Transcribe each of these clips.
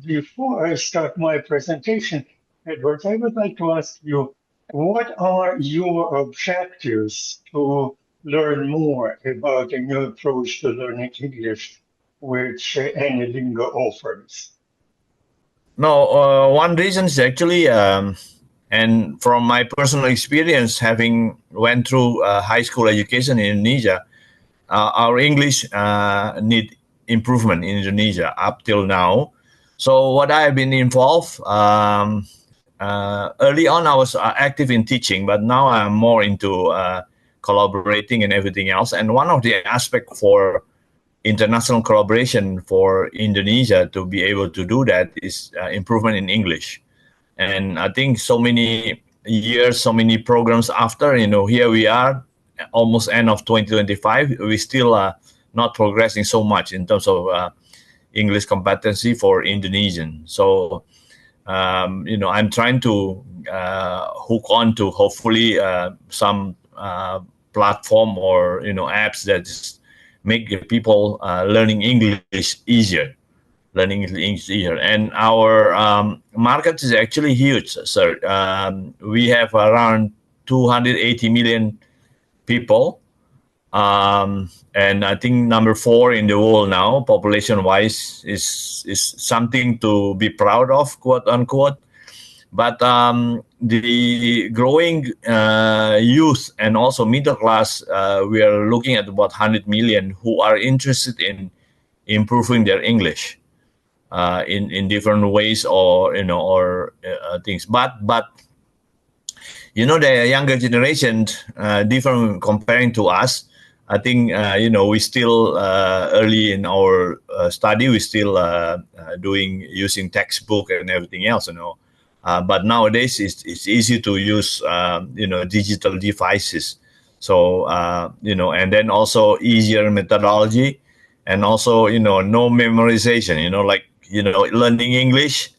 Before I start my presentation, Edward, I would like to ask you, what are your objectives to learn more about a new approach to learning English, which AnyLingo offers? No, one reason is actually, and from my personal experience, having went through high school education in Indonesia, our English need improvement in Indonesia up till now. So what I have been involved, early on I was active in teaching, but now I'm more into collaborating and everything else. And one of the aspects for international collaboration for Indonesia to be able to do that is improvement in English. And I think so many years, so many programs after, here we are, almost end of 2025, we still are not progressing so much in terms of English competency for Indonesian. So, I'm trying to hook on to hopefully some platform or, apps that make the people learning English easier. Learning English easier. And our market is actually huge, sir. We have around 280 million people. And I think number 4 in the world now, population-wise, is something to be proud of, quote unquote. But the growing youth and also middle class, we are looking at about 100 million who are interested in improving their English in different ways, or things. But the younger generation, different comparing to us. I think we still early in our study. We still doing using textbook and everything else. But nowadays it's easy to use digital devices. So and then also easier methodology, and also no memorization. Like learning English.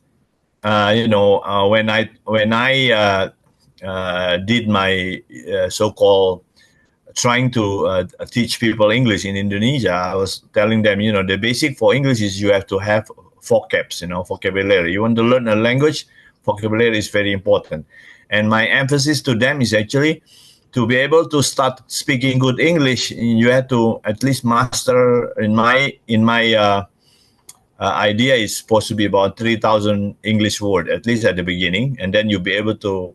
When I did my so-called trying to teach people English in Indonesia, I was telling them, the basic for English is you have to have vocabs, vocabulary. You want to learn a language, vocabulary is very important. And my emphasis to them is actually to be able to start speaking good English, you have to at least master, in my idea is supposed to be about 3,000 English word, at least at the beginning. And then you'll be able to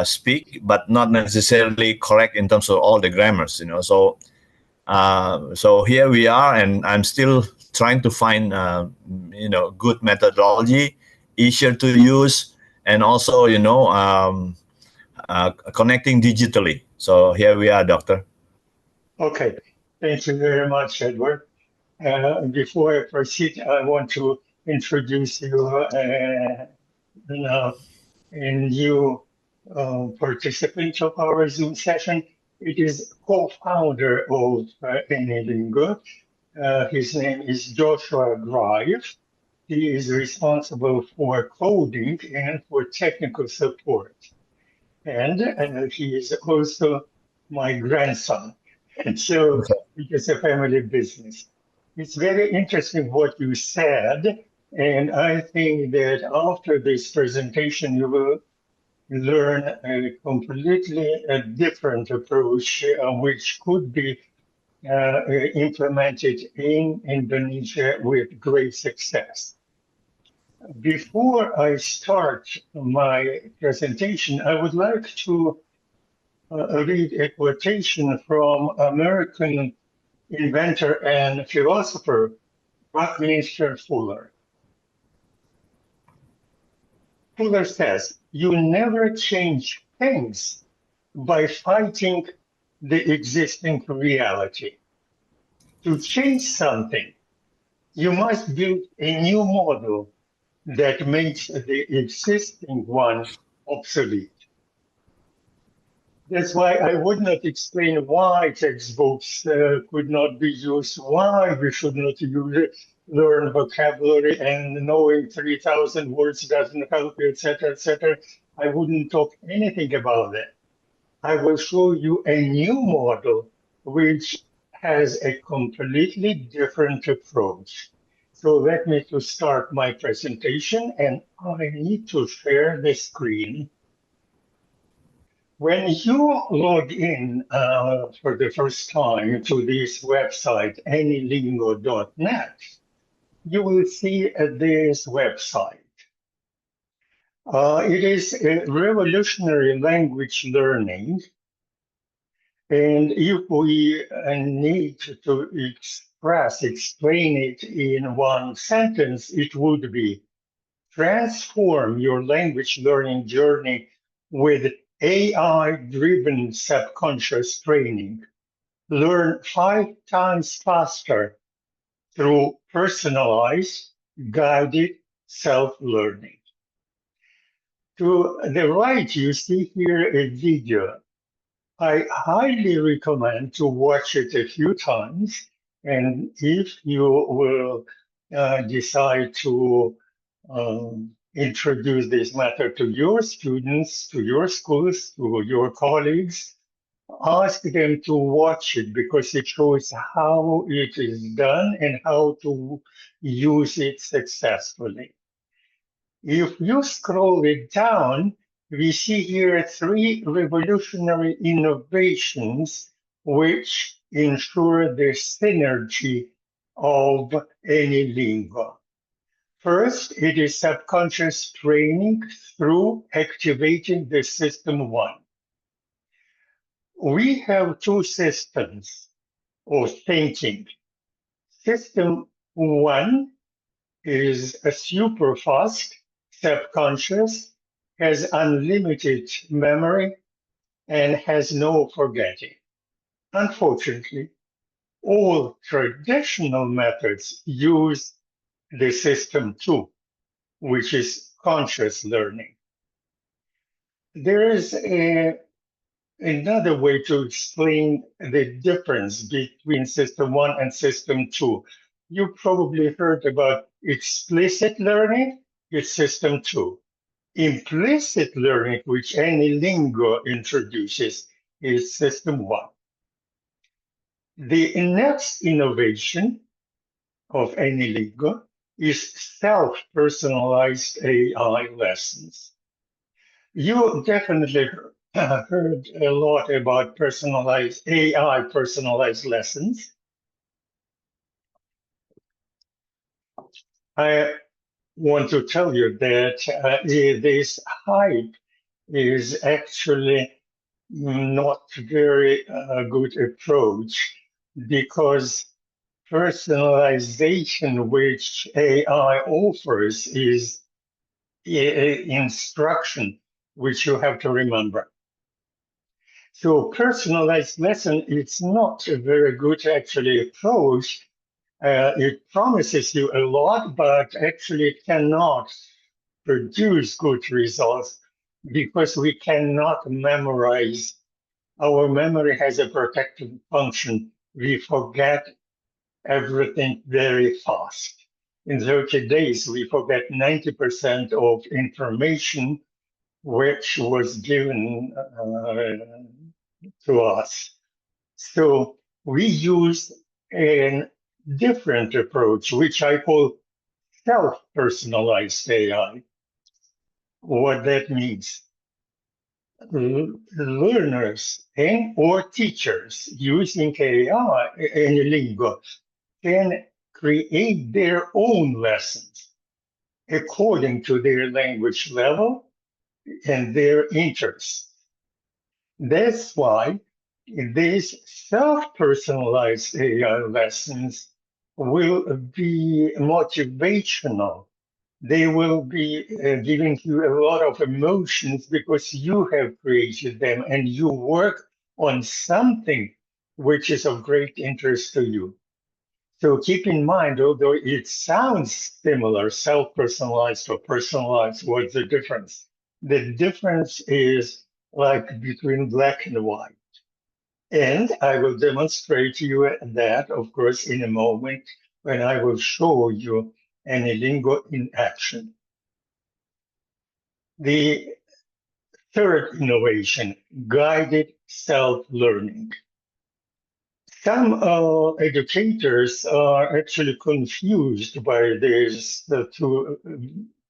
speak, but not necessarily correct in terms of all the grammars, So here we are, and I'm still trying to find, good methodology, easier to use, and also, connecting digitally. So here we are, Doctor. Okay, thank you very much, Edward. Before I proceed, I want to introduce you now a new participant of our Zoom session. It is co-founder of AnyLingo. His name is Joshua Grive. He is responsible for coding and for technical support. And he is also my grandson. And so it is a family business. It's very interesting what you said. And I think that after this presentation, you will learn a completely different approach, which could be implemented in Indonesia with great success. Before I start my presentation, I would like to read a quotation from American inventor and philosopher Buckminster Fuller. Fuller says, "You never change things by fighting the existing reality. To change something, you must build a new model that makes the existing one obsolete." That's why I would not explain why textbooks could not be used, why we should not learn vocabulary, and knowing 3,000 words doesn't help you, etc., etc. I wouldn't talk anything about that. I will show you a new model which has a completely different approach. So let me to start my presentation, and I need to share the screen. When you log in for the first time to this website, AnyLingo.net, you will see this website. It is a revolutionary language learning. And if we need to explain it in one sentence, it would be transform your language learning journey with AI-driven subconscious training. Learn 5 times faster through personalized, guided self-learning. To the right, you see here a video. I highly recommend to watch it a few times. And if you will decide to introduce this method to your students, to your schools, to your colleagues, ask them to watch it because it shows how it is done and how to use it successfully. If you scroll it down, we see here 3 revolutionary innovations which ensure the synergy of AnyLingo. First, it is subconscious training through activating the system 1. We have 2 systems of thinking. System 1 is a super fast, subconscious, has unlimited memory, and has no forgetting. Unfortunately, all traditional methods use the system 2, which is conscious learning. There is another way to explain the difference between system 1 and system 2. You probably heard about explicit learning, it's system 2. Implicit learning, which AnyLingo introduces, is system 1. The next innovation of AnyLingo is self-personalized AI lessons. You definitely heard a lot about personalized AI personalized lessons. I want to tell you that this hype is actually not very good approach because personalization which AI offers is instruction which you have to remember. So personalized lesson, it's not a very good actually approach. It promises you a lot, but actually cannot produce good results because we cannot memorize. Our memory has a protective function. We forget everything very fast. In 30 days, we forget 90% of information which was given to us. So we use a different approach, which I call self-personalized AI. What that means, learners and or teachers using AI and Lingo can create their own lessons according to their language level and their interests. That's why these self-personalized AI lessons will be motivational. They will be giving you a lot of emotions because you have created them and you work on something which is of great interest to you. So keep in mind, although it sounds similar, self-personalized or personalized, what's the difference? The difference is like between black and white. And I will demonstrate to you that, of course, in a moment when I will show you AnyLingo in action. The third innovation, guided self-learning. Some educators are actually confused by these two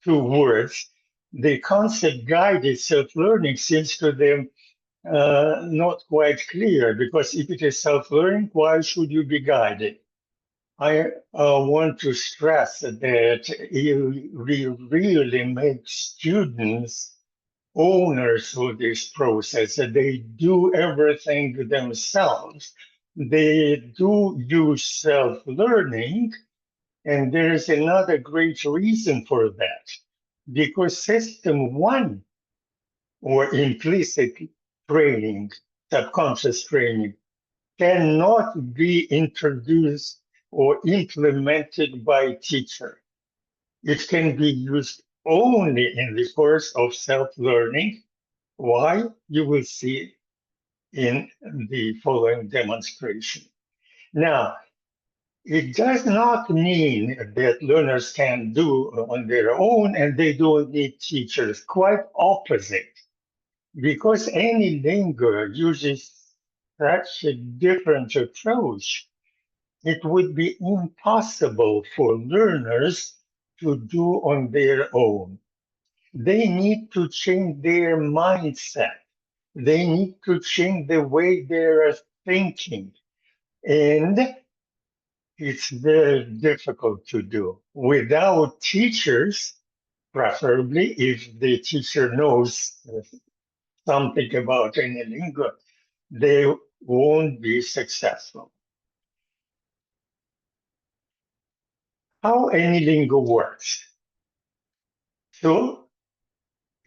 words. The concept guided self-learning seems to them not quite clear, because if it is self-learning, why should you be guided? I want to stress that we really make students owners of this process. They do everything themselves. They do use self-learning, and there's another great reason for that. Because system one, or implicit training, subconscious training, cannot be introduced or implemented by teacher. It can be used only in the course of self-learning. Why? You will see in the following demonstration. Now, it does not mean that learners can do on their own and they don't need teachers. Quite opposite. Because AnyLingo uses such a different approach, it would be impossible for learners to do on their own. They need to change their mindset. They need to change the way they're thinking. And it's very difficult to do. Without teachers, preferably if the teacher knows something about any lingo, they won't be successful. How any lingo works. So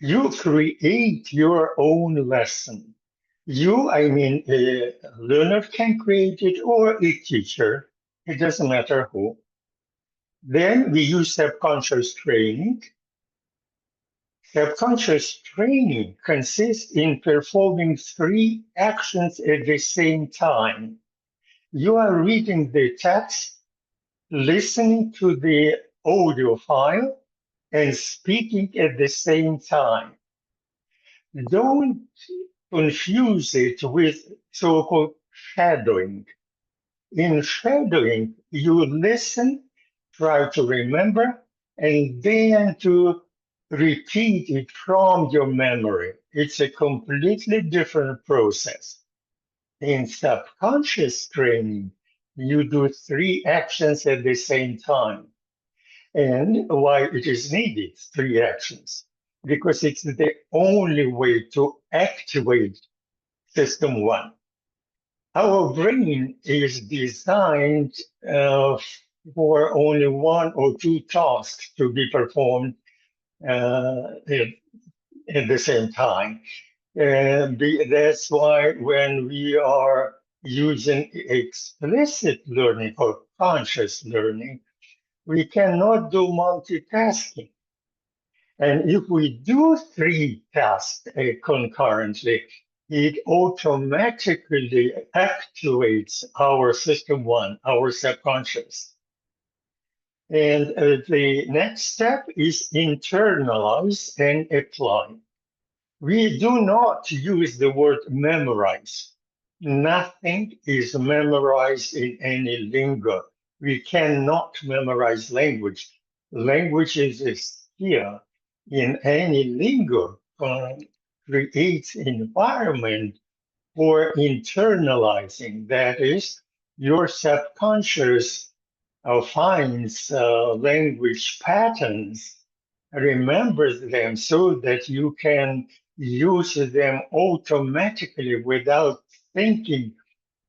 you create your own lesson. I mean, a learner can create it, or a teacher. It doesn't matter who. Then we use subconscious training. Subconscious training consists in performing three actions at the same time. You are reading the text, listening to the audio file, and speaking at the same time. Don't confuse it with so-called shadowing. In shadowing, you listen, try to remember, and then to repeat it from your memory. It's a completely different process. In subconscious training, you do three actions at the same time. And why it is needed, three actions? Because it's the only way to activate system one. Our brain is designed for only one or two tasks to be performed at the same time. That's why when we are using explicit learning or conscious learning, we cannot do multitasking. And if we do three tasks concurrently, it automatically activates our system one, our subconscious. And the next step is internalize and apply. We do not use the word memorize. Nothing is memorized in any lingo. We cannot memorize language. Language is a skill. In any lingo, creates environment for internalizing. That is, your subconscious finds language patterns, remembers them so that you can use them automatically without thinking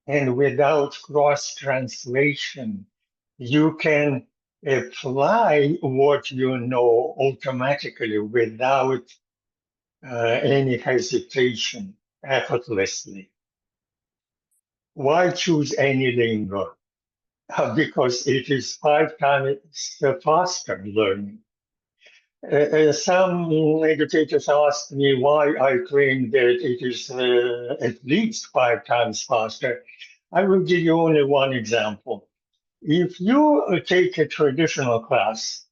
and without cross translation. You can apply what you know automatically without any hesitation, effortlessly. Why choose AnyLingo? Because it is 5 times faster learning. Some educators asked me why I claim that it is at least 5 times faster. I will give you only one example. If you take a traditional class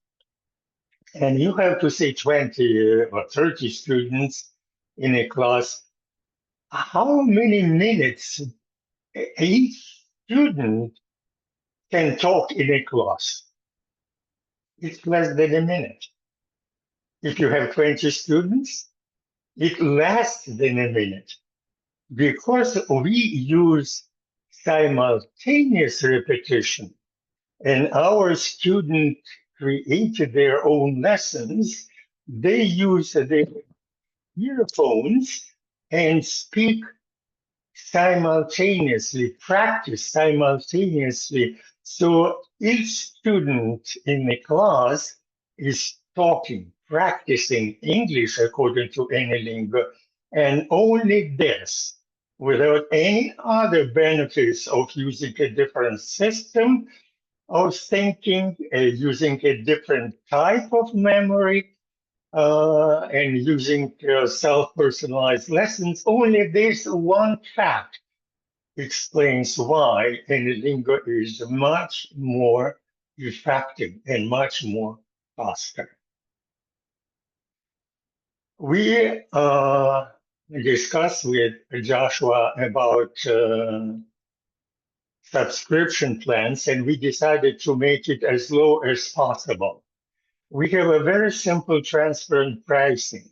and you have to say 20 or 30 students in a class, how many minutes each student can talk in a class. It's less than a minute. If you have 20 students, it lasts than a minute because we use simultaneous repetition and our students create their own lessons. They use their earphones and speak simultaneously, practice simultaneously. So each student in the class is talking, practicing English according to AnyLingo, and only this, without any other benefits of using a different system of thinking, using a different type of memory, and using self-personalized lessons. Only this one fact explains why AnyLingo is much more effective and much more faster. We discussed with Joshua about subscription plans, and we decided to make it as low as possible. We have a very simple transparent pricing.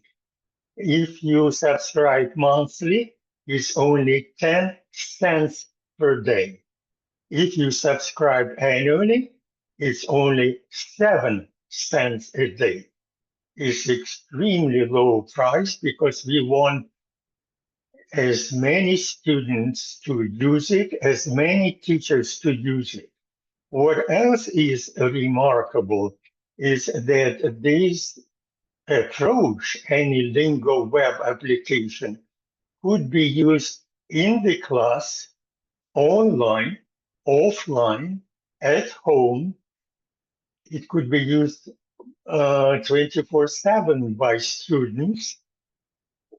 If you subscribe monthly, it's only 10 cents per day. If you subscribe annually, it's only 7 cents a day. It's extremely low price because we want as many students to use it, as many teachers to use it. What else is remarkable is that this approach, AnyLingo web application, could be used in the class, online, offline, at home. It could be used 24/7 by students,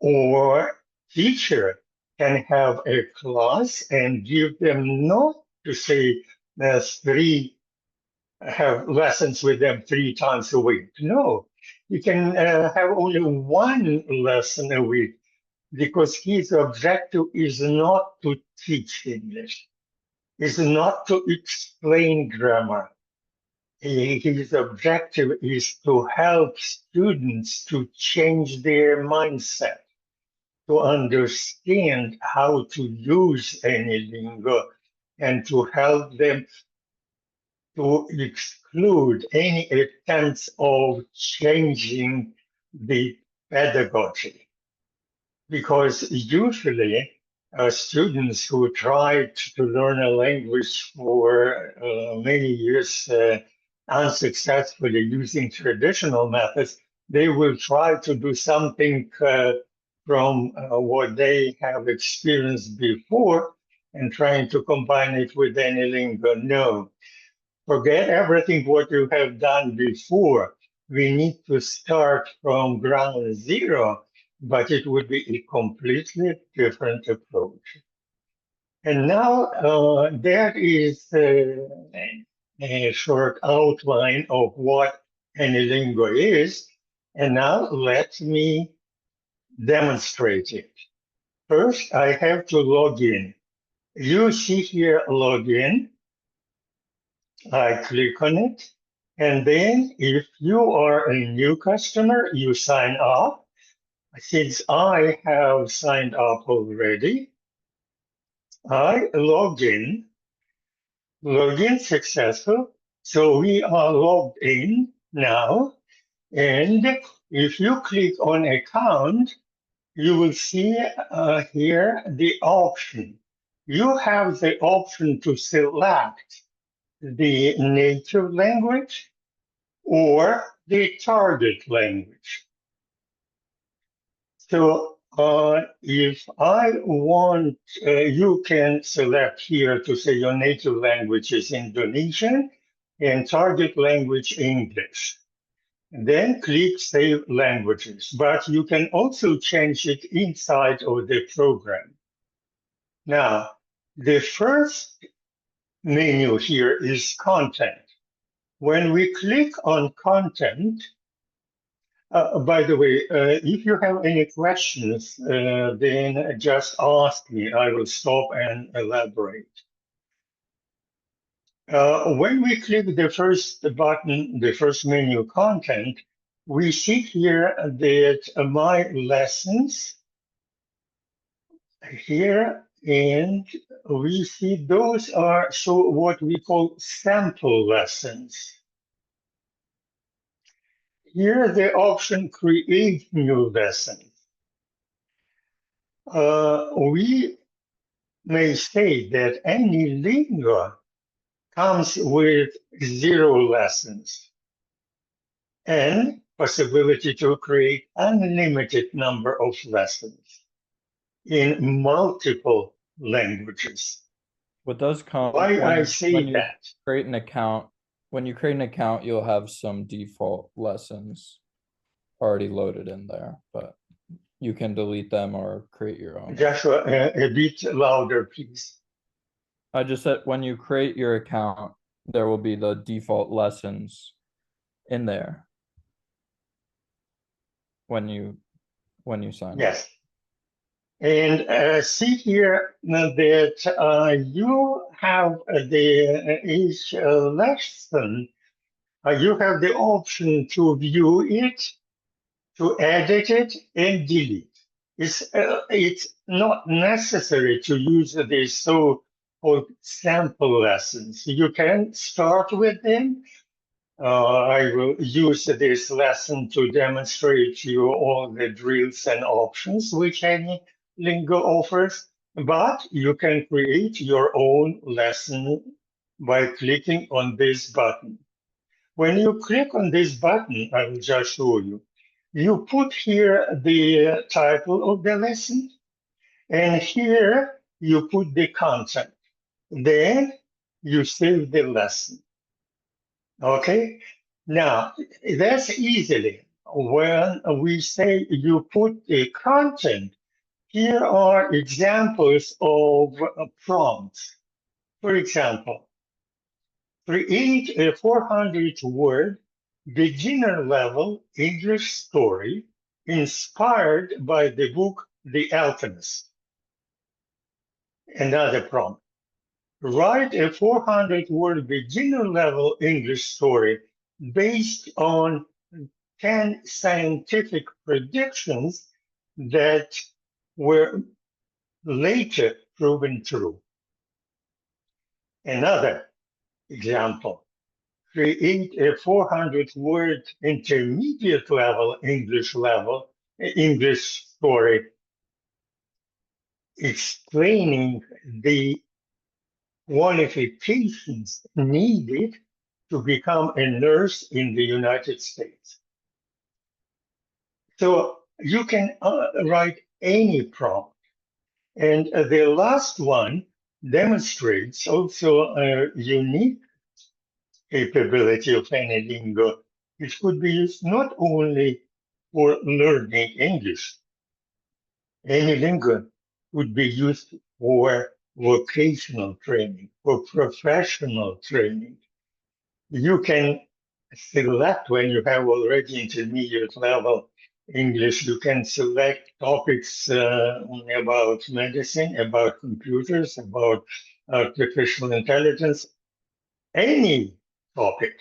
or teacher can have a class and give them not to say have lessons with them 3 times a week. No, you can have only one lesson a week because his objective is not to teach English, is not to explain grammar. His objective is to help students to change their mindset, to understand how to use AnyLingo, and to help them to exclude any attempts of changing the pedagogy. Because usually students who try to learn a language for many years unsuccessfully using traditional methods, they will try to do something from what they have experienced before and trying to combine it with AnyLingo. No, forget everything what you have done before. We need to start from ground zero, but it would be a completely different approach. And now that is a short outline of what AnyLingo is. And now let me demonstrate it. First, I have to log in. You see here, log in. I click on it. And then if you are a new customer, you sign up. Since I have signed up already, I login successful. So we are logged in now. And if you click on account, you will see here the option. You have the option to select the native language or the target language. So if I want, you can select here to say your native language is Indonesian and target language English. Then click Save Languages, but you can also change it inside of the program. Now, the first menu here is content. When we click on content, by the way, if you have any questions, then just ask me. I will stop and elaborate. When we click the first button, the first menu content, we see here that my lessons here, and we see those are so what we call sample lessons. Here the option create new lessons. We may say that AnyLingo comes with 0 lessons and possibility to create unlimited number of lessons in multiple languages. What does come Why I when say you that? create an account, when you create an account, you'll have some default lessons already loaded in there, but you can delete them or create your own. Joshua, a bit louder, please. I just said when you create your account, there will be the default lessons in there when you sign up. Yes. And see here that you have each lesson, you have the option to view it, to edit it, and delete. It's not necessary to use these so-called sample lessons. You can start with them. I will use this lesson to demonstrate to you all the drills and options which AnyLingo offers, but you can create your own lesson by clicking on this button. When you click on this button, I will just show you, you put here the title of the lesson, and here you put the content. Then you save the lesson. Okay? Now, that's easily. When we say you put the content, here are examples of prompts. For example, create a 400-word beginner-level English story inspired by the book The Alchemist. Another prompt. Write a 400-word beginner-level English story based on 10 scientific predictions that were later proven true. Another example. Create a 400-word intermediate level English story explaining the qualifications needed to become a nurse in the United States. So you can write any prompt. And the last one demonstrates also a unique capability of AnyLingo, which could be used not only for learning English. AnyLingo would be used for vocational training, for professional training. You can select, when you have already intermediate level English, you can select topics about medicine, about computers, about artificial intelligence, any topic,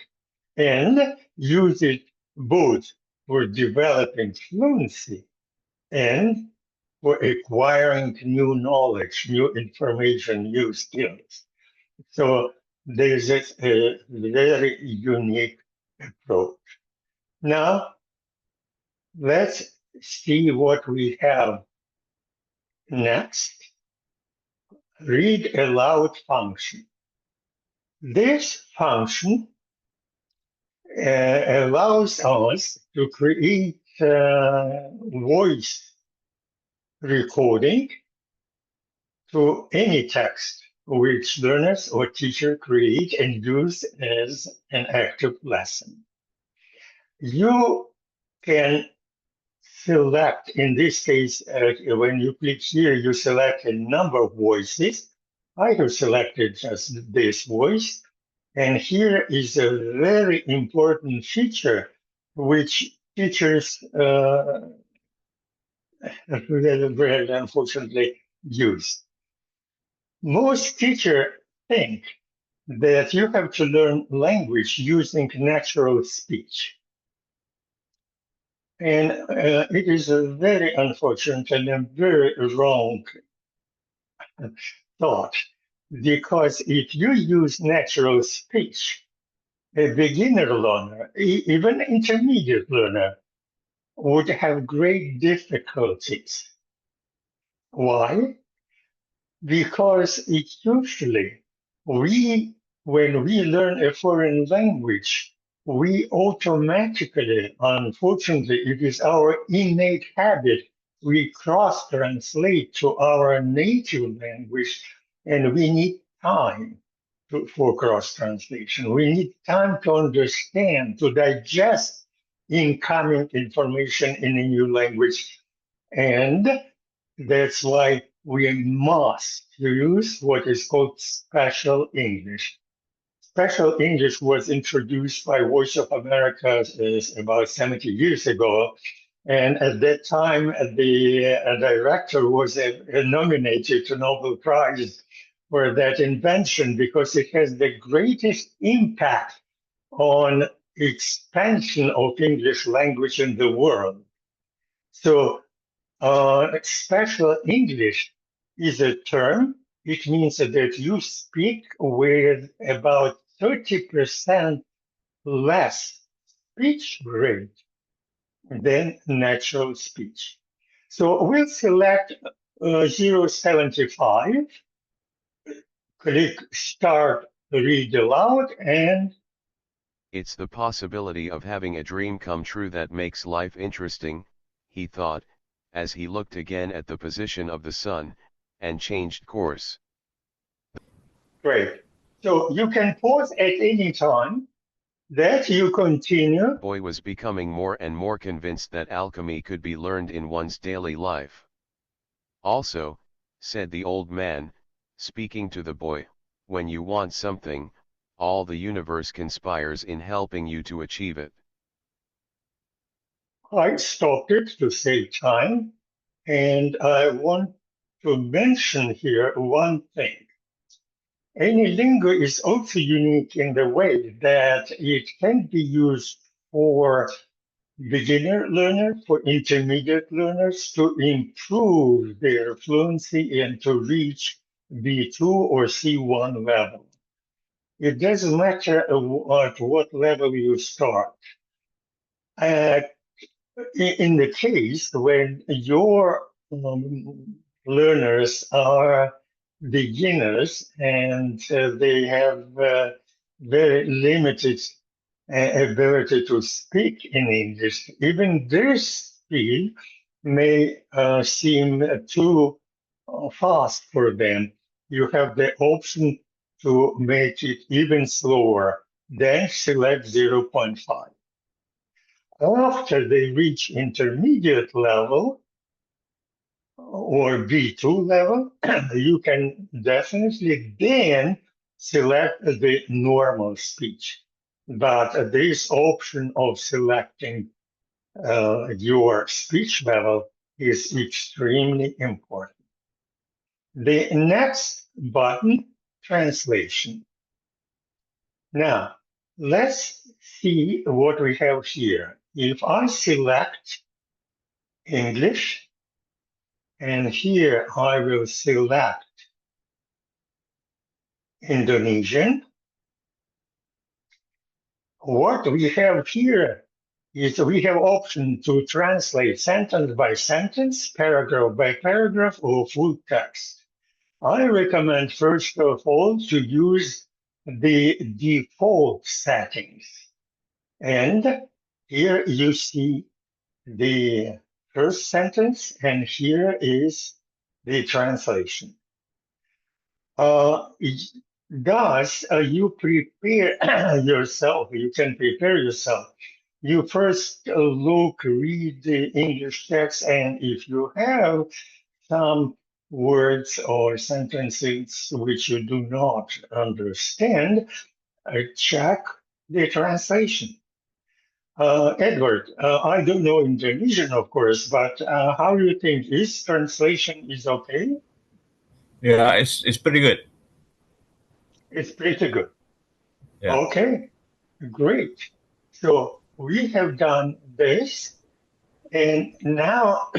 and use it both for developing fluency and for acquiring new knowledge, new information, new skills. So there's a very unique approach. Now, let's see what we have next. Read aloud function. This function allows us to create voice recording to any text which learners or teacher create and use as an active lesson. You can select, in this case, when you click here, you select a number of voices. I have selected just this voice. And here is a very important feature which teachers very unfortunately use. Most teachers think that you have to learn language using natural speech. And it is a very unfortunate and a very wrong thought, because if you use natural speech, a beginner learner, even intermediate learner, would have great difficulties. Why? Because it usually when we learn a foreign language, we automatically, unfortunately, it is our innate habit, we cross-translate to our native language, and we need time for cross-translation. We need time to understand, to digest incoming information in a new language. And that's why we must use what is called special English. Special English was introduced by Voice of America about 70 years ago. And at that time, the director was nominated to Nobel Prize for that invention because it has the greatest impact on expansion of English language in the world. So special English is a term. It means that you speak with about 30% less speech rate than natural speech. So we'll select 075, click Start Read Aloud, and It's the possibility of having a dream come true that makes life interesting, he thought, as he looked again at the position of the sun, and changed course. great. So you can pause at any time. That you continue. The boy was becoming more and more convinced that alchemy could be learned in one's daily life. Also, said the old man, speaking to the boy, when you want something, all the universe conspires in helping you to achieve it. I stopped it to save time, and I want to mention here one thing. AnyLingo is also unique in the way that it can be used for beginner learners, for intermediate learners to improve their fluency and to reach B2 or C1 level. It doesn't matter at what level you start. In the case when your learners are beginners and they have very limited ability to speak in English, even their speed may seem too fast for them. You have the option to make it even slower, then select 0.5. After they reach intermediate level or B2 level, you can definitely then select the normal speech. But this option of selecting your speech level is extremely important. The next button, translation. Now, let's see what we have here. If I select English, and here I will select Indonesian, what we have here is we have option to translate sentence by sentence, paragraph by paragraph, or full text. I recommend first of all to use the default settings. And here you see the first sentence, and here is the translation. Thus, you prepare yourself, you can prepare yourself. You first read the English text, and if you have some words or sentences which you do not understand, check the translation. Edward, I don't know Indonesian, of course, but how do you think his translation is okay? Yeah, it's pretty good. It's pretty good. Yeah. Okay, great. So we have done this, and now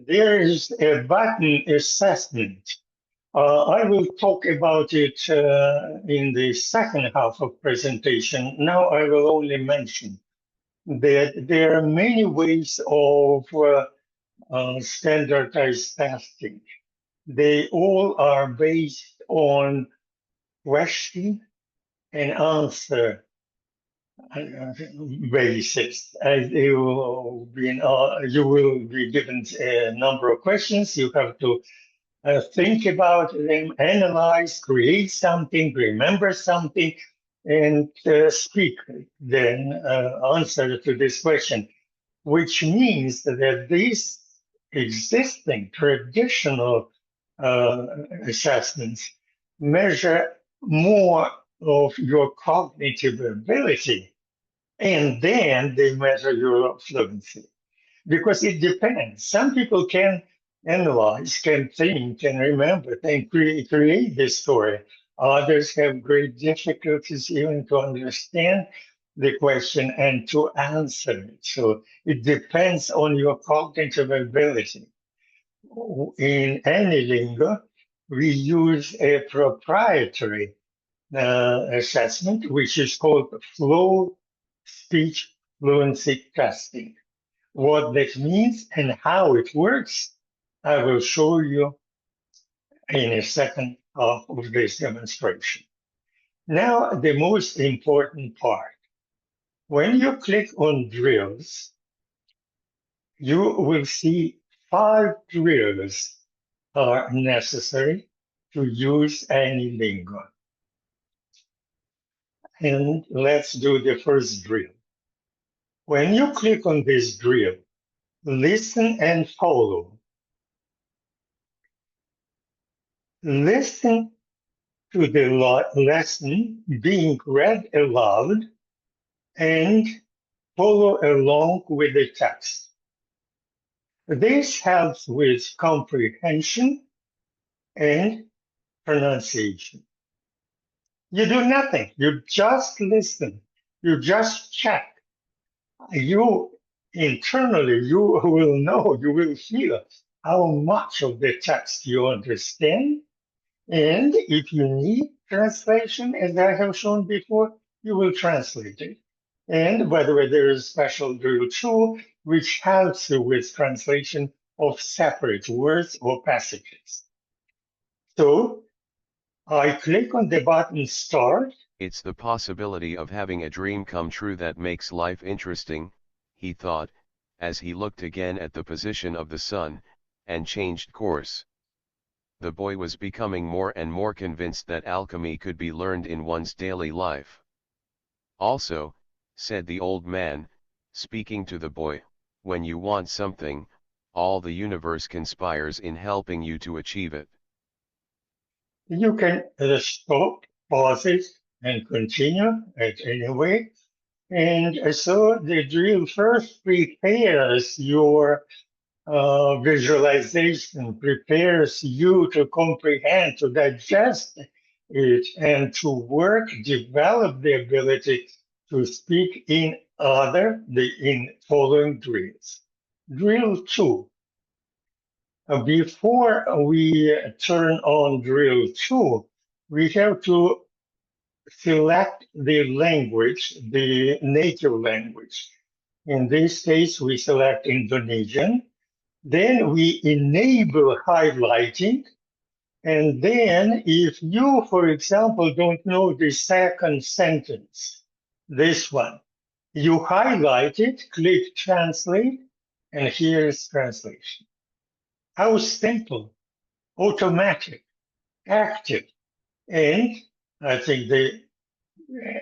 there is a button assessment. I will talk about it in the second half of presentation. Now I will only mention that there are many ways of standardized testing. They all are based on question and answer basis. You will be given a number of questions. You have to think about them, analyze, create something, remember something, and speak then answer to this question, which means that these existing traditional assessments measure more of your cognitive ability, and then they measure your fluency. Because it depends. Some people can analyze, can think, can remember, can create this story. Others have great difficulties even to understand the question and to answer it. So it depends on your cognitive ability. In AnyLingo, we use a proprietary assessment, which is called flow speech fluency testing. What that means and how it works, I will show you in a second half of this demonstration. Now, the most important part. When you click on drills, you will see 5 drills are necessary to use AnyLingo. And let's do the first drill. When you click on this drill, listen and follow. Listen to the lesson being read aloud and follow along with the text. This helps with comprehension and pronunciation. You do nothing. You just listen. You just check. You internally, you will know, you will feel how much of the text you understand. And if you need translation, as I have shown before, you will translate it. And by the way, there is a special drill tool which helps you with translation of separate words or passages. So I click on the button Start. It's the possibility of having a dream come true that makes life interesting, he thought, as he looked again at the position of the sun, and changed course. The boy was becoming more and more convinced that alchemy could be learned in one's daily life. Also, said the old man, speaking to the boy, when you want something, all the universe conspires in helping you to achieve it. You can stop, pause it, and continue at any way. And so the drill first prepares your visualization, prepares you to comprehend, to digest it, and to work, develop the ability to speak in following drills. Drill 2. Before we turn on drill 2, we have to select the language, the native language. In this case, we select Indonesian. Then we enable highlighting. And then if you, for example, don't know the second sentence, this one, you highlight it, click translate, and here's translation. How simple, automatic, active. And I think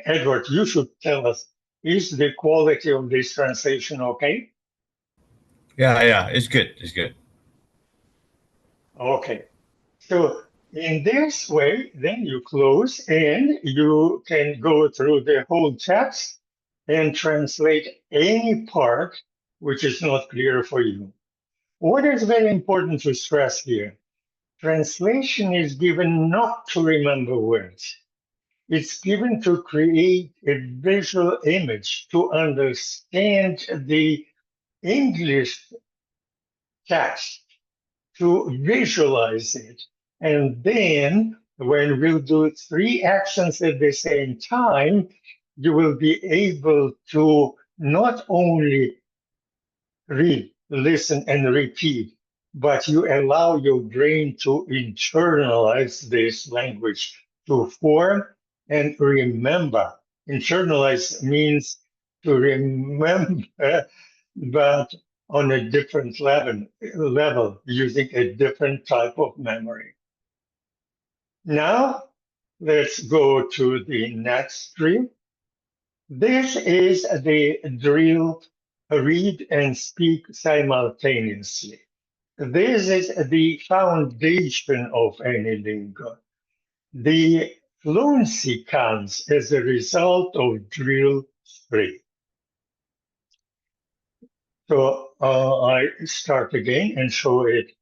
Edward, you should tell us, is the quality of this translation okay? Yeah, it's good. It's good. Okay. So in this way, then you close and you can go through the whole text and translate any part which is not clear for you. What is very important to stress here? Translation is given not to remember words. It's given to create a visual image to understand the English text, to visualize it. And then when we'll do 3 actions at the same time, you will be able to not only read, listen, and repeat, but you allow your brain to internalize this language, to form and remember. Internalize means to remember, but on a different level using a different type of memory. Now, let's go to the next drill. This is the drill read and speak simultaneously. This is the foundation of AnyLingo. The fluency comes as a result of drill 3. So I start again and show it.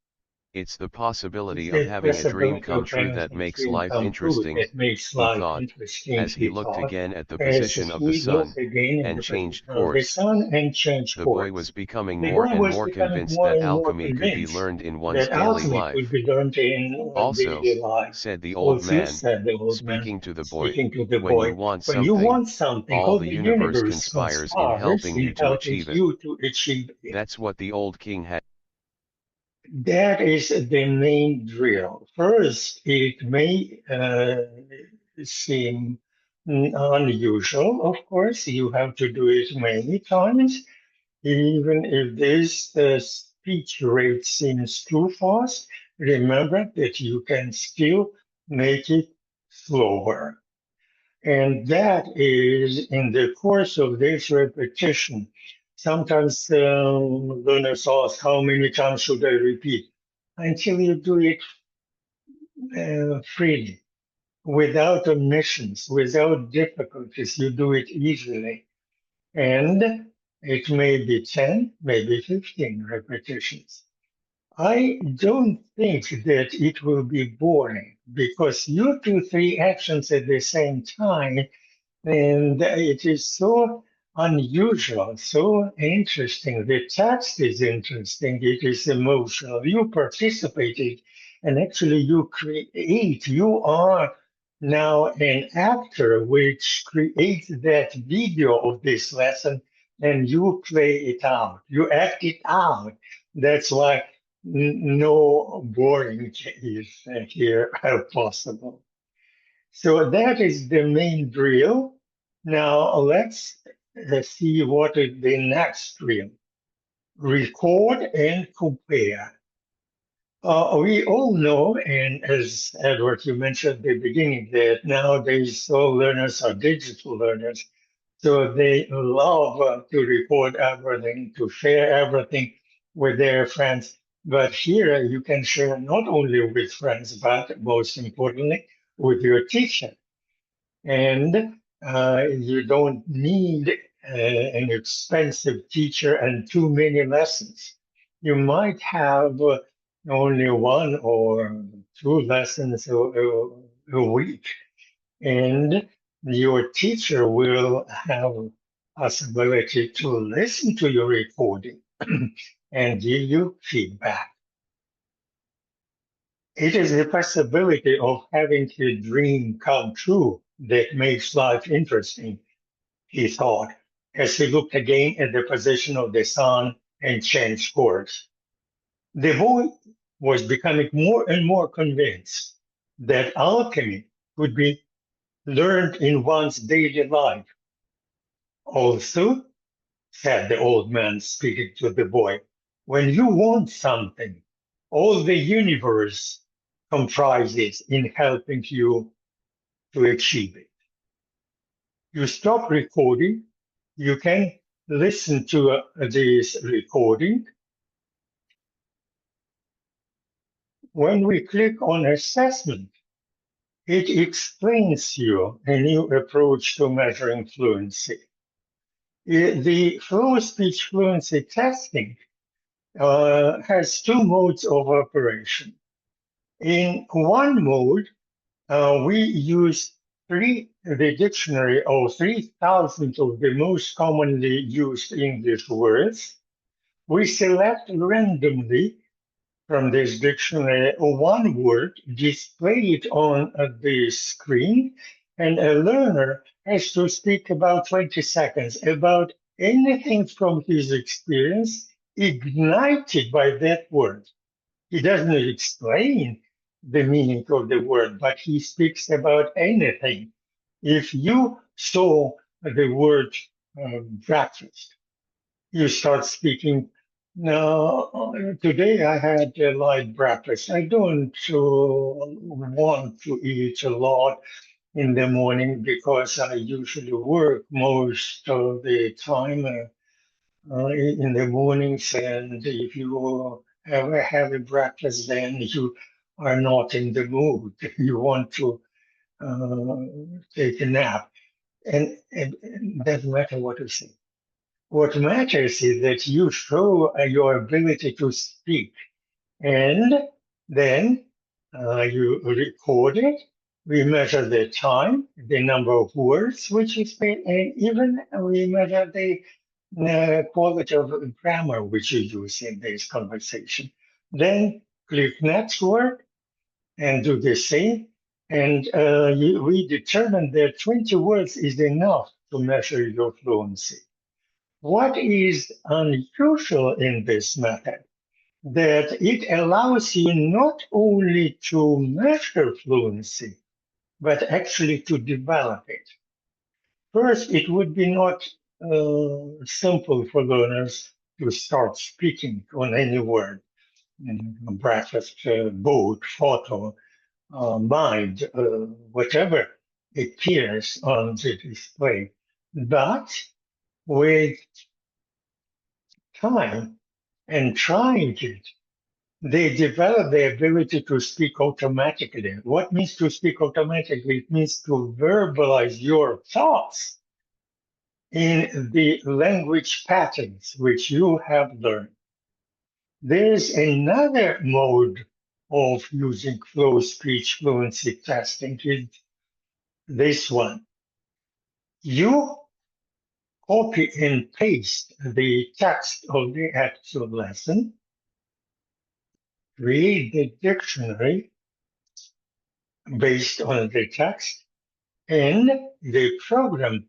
It's the possibility It's of the having a dream possibility come of true having that a makes dream life come true interesting, that makes he life thought, interesting, as he he looked thought, again at the as position of the he looked sun, again at and the changed position of the course. sun and changed The boy course. was becoming The more boy and was more becoming convinced more that and more alchemy could be convinced learned in one's that daily alchemy could life. be learned in Also, daily life. said the old Also, man, said the old man, speaking to the boy, speaking to the when you boy, want when you something, want something, all all the the universe universe conspires in conspires helping you in to helping achieve it. you to achieve it. That's what the old king had. That is the main drill. First, it may seem unusual, of course. You have to do it many times, even if this speech rate seems too fast. Remember that you can still make it slower. And that is in the course of this repetition. Sometimes learners ask, how many times should I repeat? Until you do it freely, without omissions, without difficulties. You do it easily. And it may be 10, maybe 15 repetitions. I don't think that it will be boring because you do 3 actions at the same time. And it is so unusual, so interesting. The text is interesting. It is emotional. You participated and actually you create. You are now an actor which creates that video of this lesson and you play it out. You act it out. That's why no boring is here possible. So that is the main drill. Now let's see what is the next drill. Record and compare. We all know, and as Edward, you mentioned at the beginning, that nowadays all learners are digital learners. So they love to record everything, to share everything with their friends. But here you can share not only with friends, but most importantly, with your teacher. And you don't need an expensive teacher and too many lessons. You might have only 1 or 2 lessons a week, and your teacher will have possibility to listen to your recording and give you feedback. It is the possibility of having a dream come true that makes life interesting, he thought, as he looked again at the position of the sun and changed course. The boy was becoming more and more convinced that alchemy could be learned in one's daily life. Also, said the old man speaking to the boy, when you want something, all the universe comprises in helping you to achieve it. You stop recording, you can listen to this recording. When we click on assessment, it explains you a new approach to measuring fluency. The flow speech fluency testing has 2 modes of operation. In one mode, we use 3 the dictionary of 3,000 of the most commonly used English words. We select randomly from this dictionary one word, display it on the screen, and a learner has to speak about 20 seconds about anything from his experience ignited by that word. He doesn't explain the meaning of the word, but he speaks about anything. If you saw the word breakfast, you start speaking. Now, today I had a light breakfast. I don't want to eat a lot in the morning because I usually work most of the time in the mornings. And if you ever have a breakfast, then you are not in the mood. You want to take a nap. And it doesn't matter what you say. What matters is that you show your ability to speak, and then you record it. We measure the time, the number of words which you speak, and even we measure the quality of grammar which you use in this conversation. Then click next word and do the same. And we determine that 20 words is enough to measure your fluency. What is unusual in this method? That it allows you not only to measure fluency, but actually to develop it. First, it would be not simple for learners to start speaking on any word, breakfast, boat, photo, mind, whatever appears on the display. But with time and trying it, they develop the ability to speak automatically. What means to speak automatically? It means to verbalize your thoughts in the language patterns which you have learned. There's another mode of using flow speech fluency testing, is this one. You copy and paste the text of the actual lesson, read the dictionary based on the text, and the program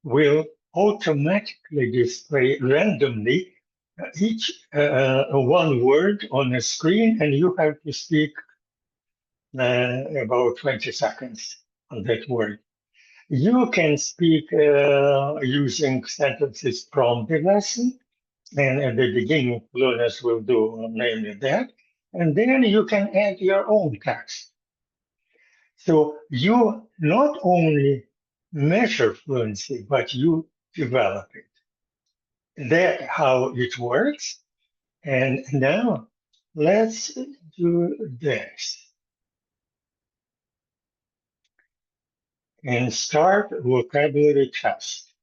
will automatically display randomly each one word on a screen, and you have to speak about 20 seconds on that word. You can speak using sentences from the lesson, and at the beginning, learners will do mainly that, and then you can add your own text. So you not only measure fluency, but you develop it. That's how it works. And now let's do this. And start vocabulary test.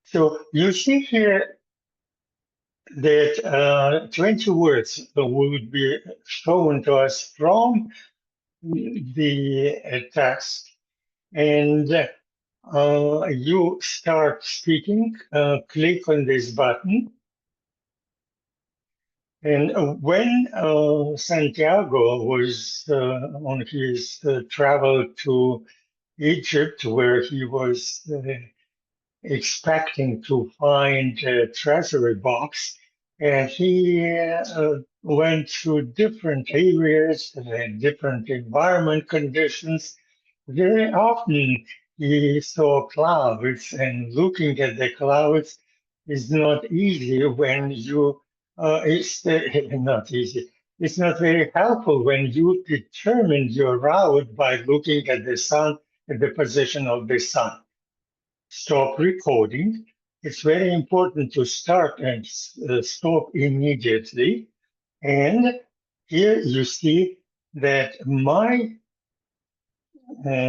So you see here that 20 words would be shown to us from the text, and you start speaking, click on this button. And when Santiago was on his travel to Egypt, where he was expecting to find a treasury box, and he went through different areas and different environment conditions. Very often he saw clouds, and looking at the clouds is not easy when you, it's not easy. It's not very helpful when you determine your route by looking at the sun, at the position of the sun. Stop recording. It's very important to start and stop immediately. And here you see that my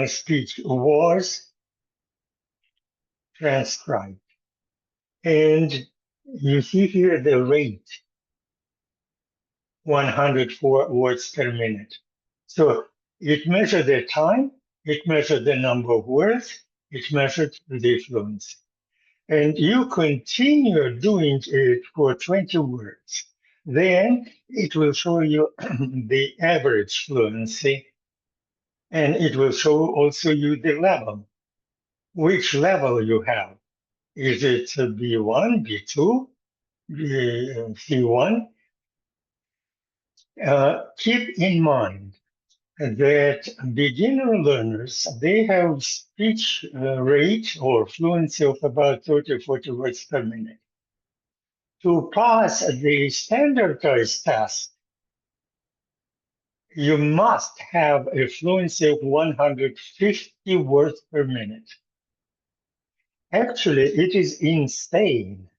speech was transcribed. And you see here the rate, 104 words per minute. So it measures the time, It measured the number of words. It measured the fluency. And you continue doing it for 20 words. Then it will show you the average fluency, and it will show also you the level, which level you have. Is it B1, B2, C1? Keep in mind that beginner learners, they have speech rate or fluency of about 30, 40 words per minute. To pass the standardized test, you must have a fluency of 150 words per minute. Actually, it is insane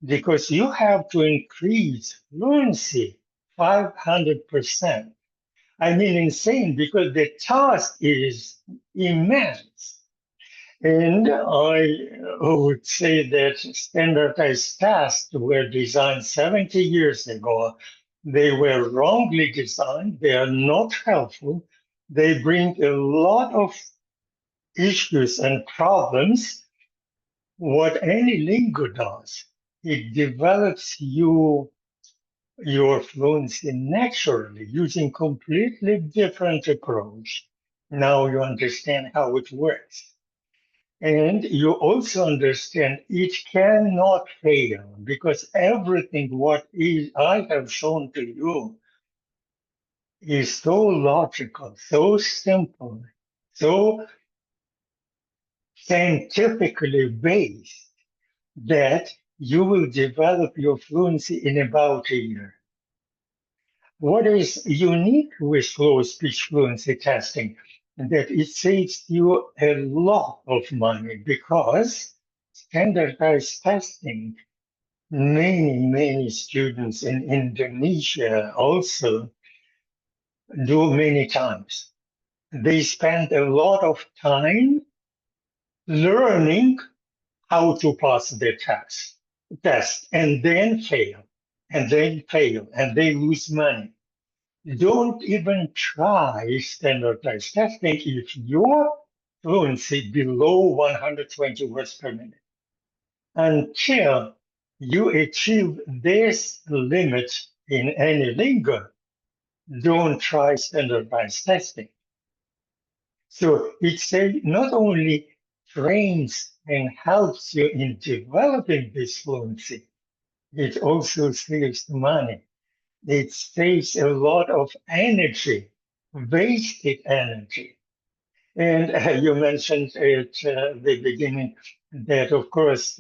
because you have to increase fluency 500%. I mean, insane because the task is immense. And I would say that standardized tests were designed 70 years ago. They were wrongly designed. They are not helpful. They bring a lot of issues and problems. What AnyLingo does, it develops your fluency naturally using completely different approach. Now you understand how it works. And you also understand it cannot fail because everything I have shown to you is so logical, so simple, so scientifically based that you will develop your fluency in about a year. What is unique with closed speech fluency testing is that it saves you a lot of money because standardized testing, many students in Indonesia also do many times. They spend a lot of time learning how to pass the test and then fail, and they lose money. Don't even try standardized testing if your fluency below 120 words per minute. Until you achieve this limit in AnyLingo, don't try standardized testing. So it not only trains and helps you in developing this fluency, it also saves money. It saves a lot of energy, wasted energy. And you mentioned at the beginning that, of course,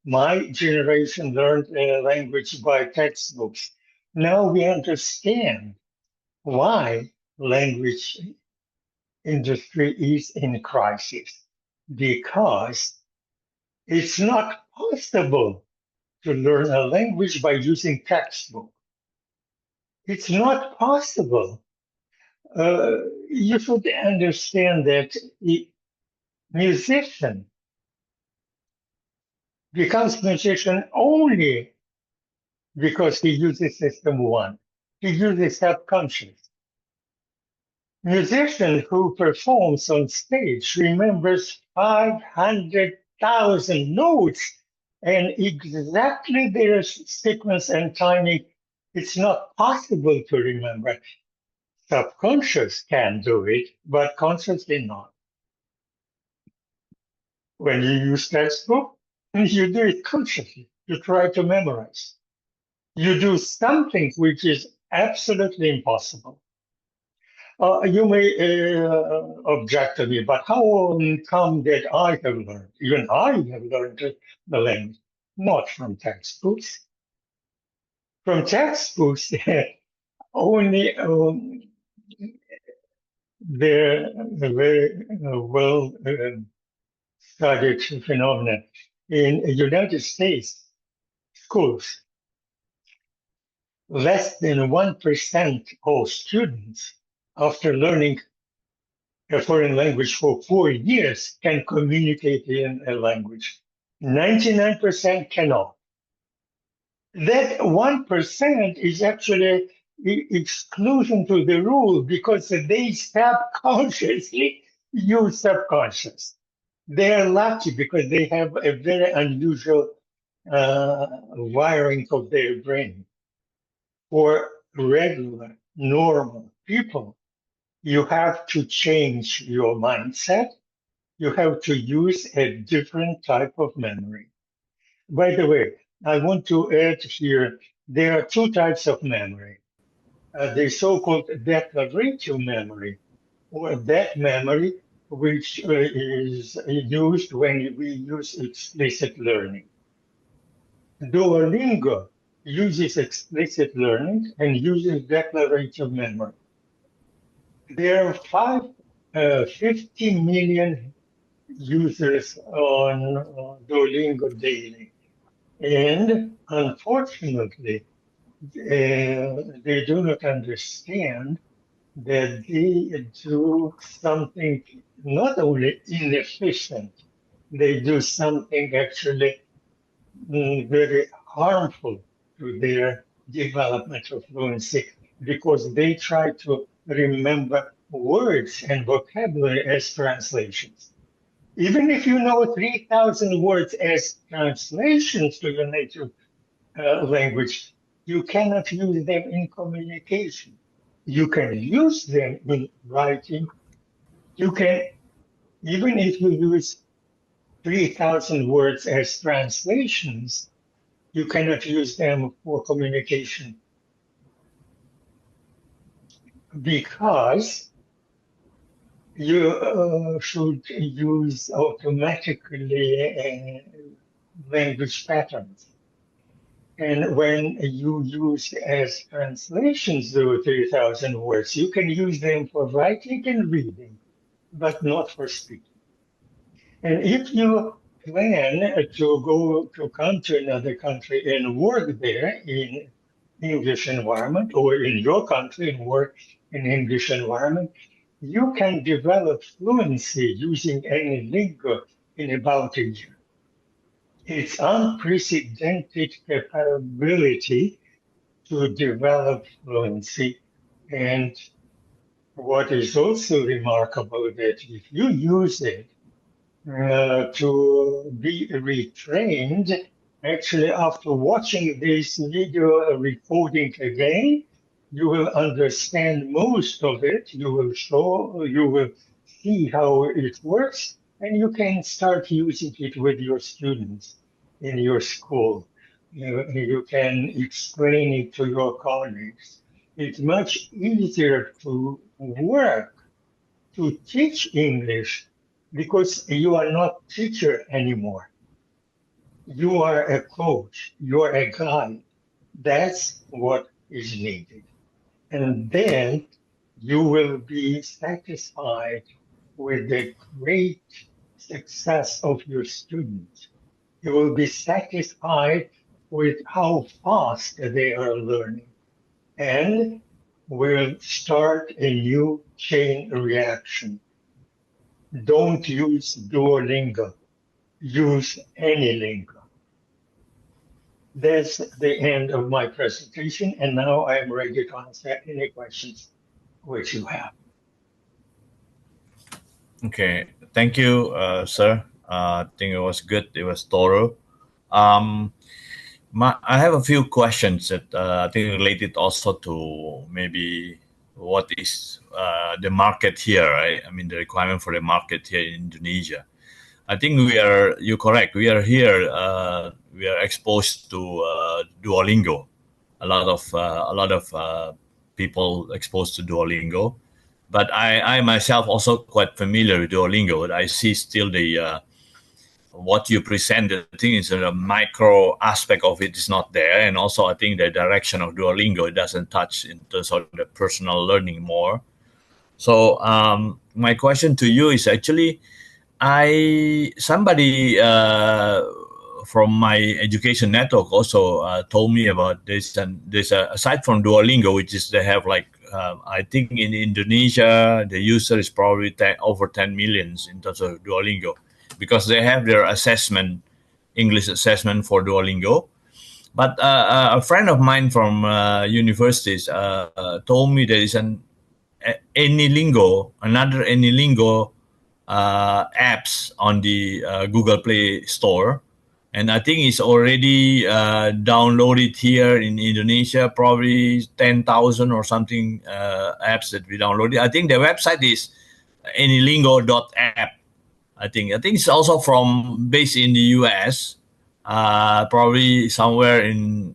my generation learned language by textbooks. Now we understand why language industry is in crisis, because it's not possible to learn a language by using textbook. It's not possible. You should understand that a musician becomes musician only because he uses system one. He uses subconscious. Musician who performs on stage remembers 500,000 notes and exactly their sequence and timing. It's not possible to remember. Subconscious can do it, but consciously not. When you use textbook, you do it consciously. You try to memorize. You do something which is absolutely impossible. You may object to me, but how come that I have learned, even I have learned the language, not from textbooks. From textbooks, only the very well studied phenomenon in the United States schools. Less than 1% of students, after learning a foreign language for 4 years, can communicate in a language. 99% cannot. That 1% is actually exclusion to the rule because they subconsciously use subconscious. They're lucky because they have a very unusual wiring of their brain. For regular, normal people, you have to change your mindset. You have to use a different type of memory. By the way, I want to add here, there are two types of memory. The so-called declarative memory, or that memory which is used when we use explicit learning. Duolingo uses explicit learning and uses declarative memory. There are 50 million users on Duolingo daily. And unfortunately, they do not understand that they do something not only inefficient, they do something actually very harmful to their development of fluency because they try to remember words and vocabulary as translations. Even if you know 3,000 words as translations to your native language, you cannot use them in communication. You can use them in writing. You can, even if you use 3,000 words as translations, you cannot use them for communication because you should use automatically language patterns. And when you use as translations those 3,000 words, you can use them for writing and reading, but not for speaking. And if you plan to come to another country and work there in English environment, or in your country and work in English environment, you can develop fluency using AnyLingo in about a year. It's unprecedented capability to develop fluency. And what is also remarkable that if you use it to be retrained, actually after watching this video recording again, you will understand most of it. You will see how it works, and you can start using it with your students in your school. You can explain it to your colleagues. It's much easier to work to teach English because you are not teacher anymore. You are a coach, you are a guide. That's what is needed. And then you will be satisfied with the great success of your students. You will be satisfied with how fast they are learning and will start a new chain reaction. Don't use Duolingo, use AnyLingo. That's the end of my presentation, and now I am ready to answer any questions which you have. Okay, thank you, sir. I think it was good. It was thorough. I have a few questions that I think related also to maybe what is the market here, right? I mean, the requirement for the market here in Indonesia. I think you're correct. We are here, we are exposed to Duolingo. A lot of people exposed to Duolingo. But I myself also quite familiar with Duolingo. But I see still the what you presented. I think is a micro aspect of it is not there, and also I think the direction of Duolingo it doesn't touch in terms of the personal learning more. So my question to you is actually, somebody from my education network also told me about this, and there's aside from Duolingo, which is they have like I think in Indonesia the user is probably over 10 millions in terms of Duolingo, because they have their assessment, English assessment for Duolingo. But a friend of mine from universities told me there is AnyLingo, another AnyLingo apps on the Google Play Store, and I think it's already downloaded here in Indonesia. Probably 10,000 or something apps that we downloaded. I think the website is AnyLingo.app. I think it's also from based in the US, probably somewhere in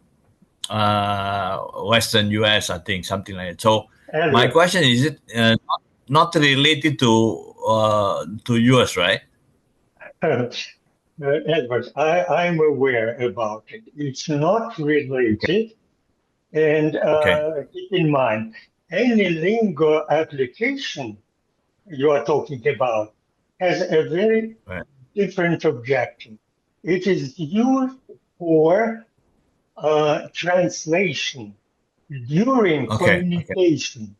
Western US. I think something like that. So my Edward, question is: it not related to US, right? Edward, I'm aware about it. It's not related, and Okay. keep in mind, any lingo application you are talking about has a very Right. different objective. It is used for translation during Okay. communication.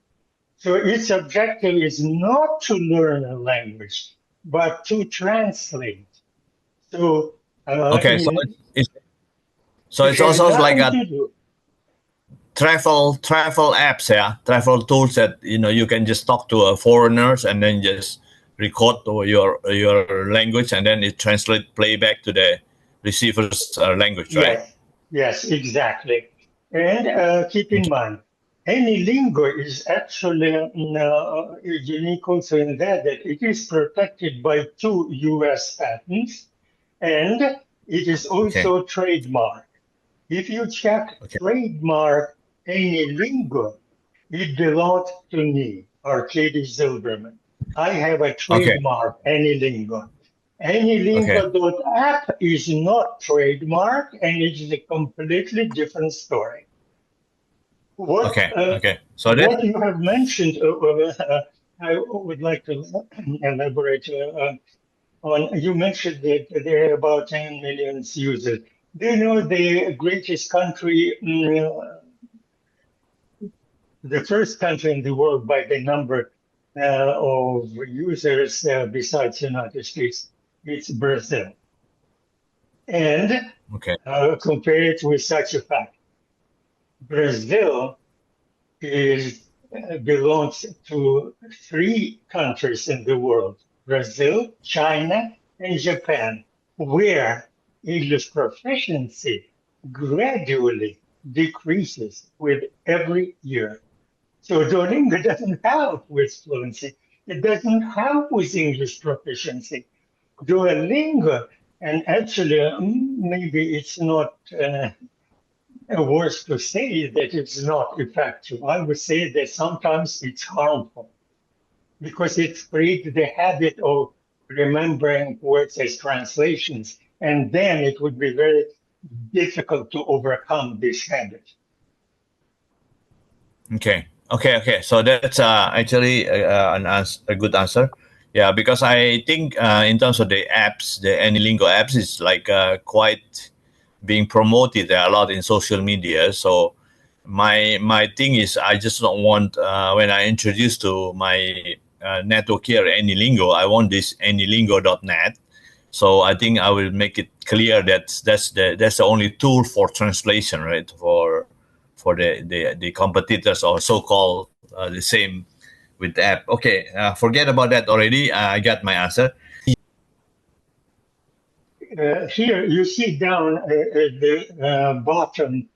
So its objective is not to learn a language, but to translate. So Okay. So in, it's it it's has also like nothing a to do. travel apps, yeah, travel tools that you can just talk to foreigners and then just record your language and then it translate playback to the receiver's language, right? Yes, exactly. And keep in mind, any lingo is actually unique also in that it is protected by two US patents and it is Okay. also trademark. If you check Okay. trademark any lingo, it belongs to me, Arcady Zilberman. I have a Okay. trademark any lingo. Okay. AnyLingo.app is not trademark and it is a completely different story. What Okay. Okay. So that. what you have mentioned, I would like to elaborate on. You mentioned that there are about 10 million users. Do you know the greatest country, the first country in the world by the number of users besides United States? It's Brazil. And Okay. compare it with such a fact. Brazil belongs to three countries in the world: Brazil, China, and Japan, where English proficiency gradually decreases with every year. So Duolingo doesn't help with fluency. It doesn't help with English proficiency. Duolingo, and actually, maybe it's not worse to say that it's not effective. I would say that sometimes it's harmful because it creates the habit of remembering words as translations, and then it would be very difficult to overcome this habit. Okay. Okay. Okay. So that's actually a good answer. Yeah, because I think in terms of the apps, the AnyLingo apps is like quite being promoted a lot in social media. So my thing is I just don't want when I introduce to my network here AnyLingo, I want this AnyLingo.net. So I think I will make it clear that that's the only tool for translation, right? For the competitors or so-called the same with the app. Okay, forget about that already. I got my answer. Here you see down at the uh, bottom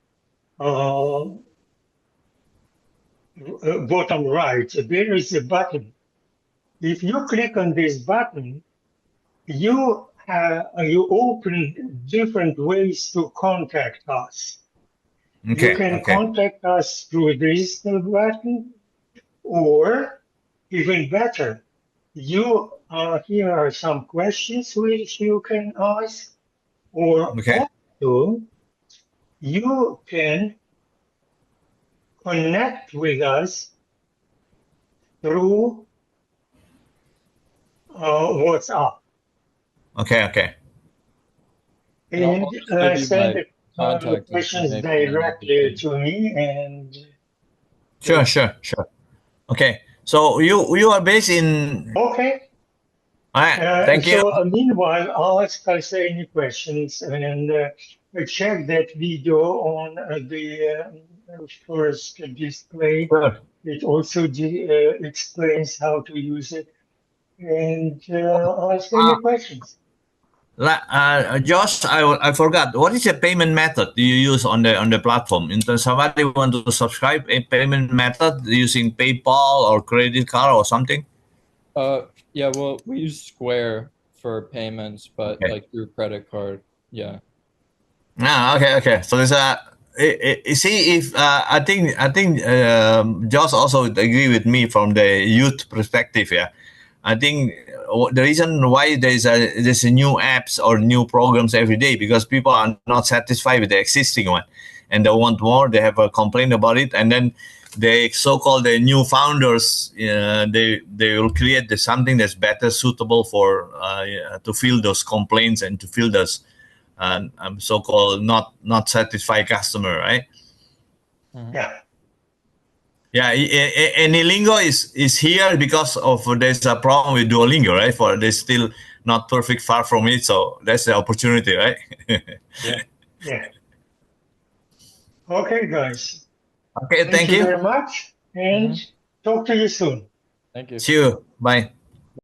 right, there is a button. If you click on this button, you open different ways to contact us. You Okay, can okay, contact us through this button, or even better, here are some questions which you can ask, or okay, also you can connect with us through WhatsApp okay, okay. And I'll and just give you send my the contact questions information and directly everything. to me. And Sure, sure, sure. Okay, so you are based in okay, All right. Thank you. So meanwhile, ask any questions and check that video on the first display. Sure. It also explains how to use it and ask any questions. Josh, I forgot. What is the payment method you use on the platform? In terms somebody want to subscribe a payment method using PayPal or credit card or something? Yeah, well, we use Square for payments, but Okay. like through credit card. Yeah. Okay. So there's a see if I think Josh also agree with me from the youth perspective. Yeah, I think the reason why there's a new apps or new programs every day because people are not satisfied with the existing one, and they want more. They have a complaint about it, and then they so-called the new founders. They will create something that's better suitable for to fill those complaints and to fill those so-called not satisfied customer, right? Mhm. Yeah. Yeah, AnyLingo is here because of there's a problem with Duolingo, right? For they're still not perfect, far from it, so that's the opportunity, right? Yeah. Yeah. Okay, guys. Okay, Thank thank you you. very much and Mhm. talk to you soon. Thank you. See you. Bye.